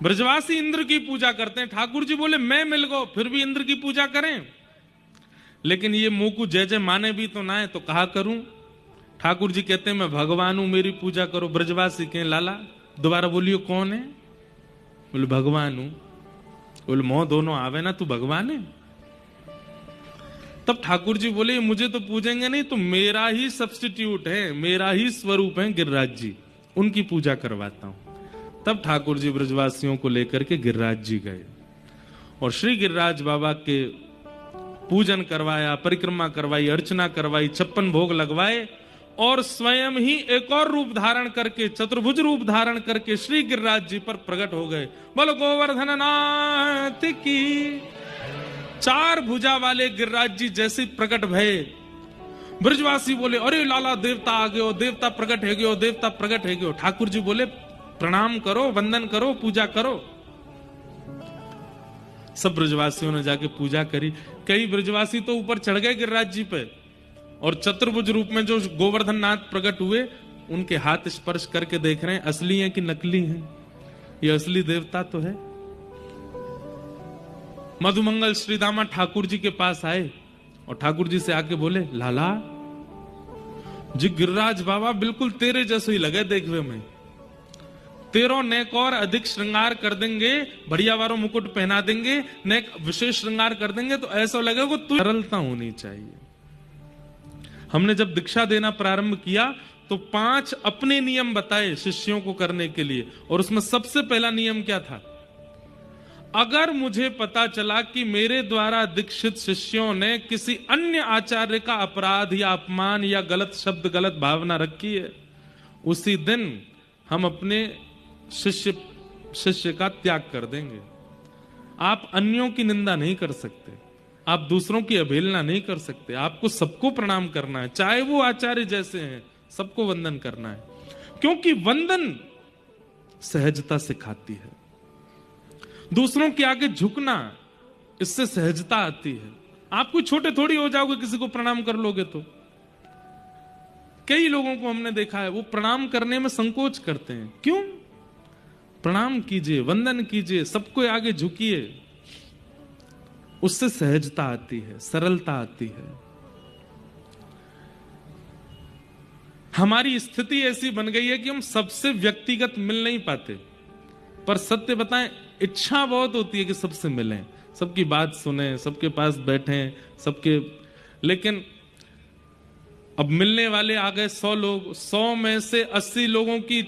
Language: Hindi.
ब्रजवासी इंद्र की पूजा करते हैं। ठाकुर जी बोले मैं मिल गो फिर भी इंद्र की पूजा करें, लेकिन ये मुंह को जय जय माने भी तो ना है, तो कहा करूं। ठाकुर जी कहते हैं मैं भगवान हूं, मेरी पूजा करो। ब्रजवासी कहें लाला दोबारा बोलियो कौन है? बोले भगवान हूं। बोले मोह दोनों आवे ना, तू भगवान है? तब ठाकुर जी बोले मुझे तो पूजेंगे नहीं, तो मेरा ही सब्स्टिट्यूट है, मेरा ही स्वरूप है गिरिराज जी, उनकी पूजा करवाता हूं। तब ठाकुर जी ब्रजवासियों को लेकर के गिरिराज जी गए और श्री गिरिराज बाबा के पूजन करवाया, परिक्रमा करवाई, अर्चना करवाई, 56 भोग लगवाए और स्वयं ही एक और रूप धारण करके, चतुर्भुज रूप धारण करके श्री गिरिराज जी पर प्रकट हो गए। बोलो गोवर्धन नाथ की। 4 भुजा वाले गिरिराज जी जैसे प्रकट भये, ब्रजवासी बोले अरे लाला देवता आ गयो, देवता प्रकट है गयो, देवता प्रकट है गयो। ठाकुर जी बोले प्रणाम करो, वंदन करो, पूजा करो। सब ब्रजवासियों ने जाके पूजा करी। कई ब्रजवासी तो ऊपर चढ़ गए गिरिराज जी पे और चतुर्भुज रूप में जो गोवर्धन नाथ प्रकट हुए उनके हाथ स्पर्श करके देख रहे हैं असली हैं कि नकली हैं, ये असली देवता तो है। मधुमंगल श्रीदामा ठाकुर जी के पास आए और ठाकुर जी से आके बोले लाला जी गिरिराज बाबा बिल्कुल तेरे जैसे ही लगे देखने में, तेरो नेक और अधिक श्रृंगार कर देंगे, बढ़िया वारों मुकुट पहना देंगे, नेक विशेष श्रृंगार कर देंगे तो ऐसा लगेगा तू। सरलता होनी चाहिए। हमने जब दीक्षा देना प्रारंभ किया तो 5 अपने नियम बताए शिष्यों को करने के लिए, और उसमें सबसे पहला नियम क्या था? अगर मुझे पता चला कि मेरे द्वारा दीक्षित शिष्यों ने किसी अन्य आचार्य का अपराध या अपमान या गलत शब्द, गलत भावना रखी है, उसी दिन हम अपने शिष्य का त्याग कर देंगे। आप अन्यों की निंदा नहीं कर सकते, आप दूसरों की अवहेलना नहीं कर सकते, आपको सबको प्रणाम करना है, चाहे वो आचार्य जैसे हैं, सबको वंदन करना है, क्योंकि वंदन सहजता सिखाती है। दूसरों के आगे झुकना, इससे सहजता आती है। आप कोई छोटे थोड़ी हो जाओगे किसी को प्रणाम कर लोगे तो। कई लोगों को हमने देखा है वो प्रणाम करने में संकोच करते हैं। क्यों? प्रणाम कीजिए, वंदन कीजिए, सबको आगे झुकिए, उससे सहजता आती है, सरलता आती है। हमारी स्थिति ऐसी बन गई है कि हम सबसे व्यक्तिगत मिल नहीं पाते, पर सत्य बताएं इच्छा बहुत होती है कि सबसे मिलें, सबकी बात सुने, सबके पास बैठें, सबके, लेकिन अब मिलने वाले आ गए 100 लोग, 100 में से 80 लोगों की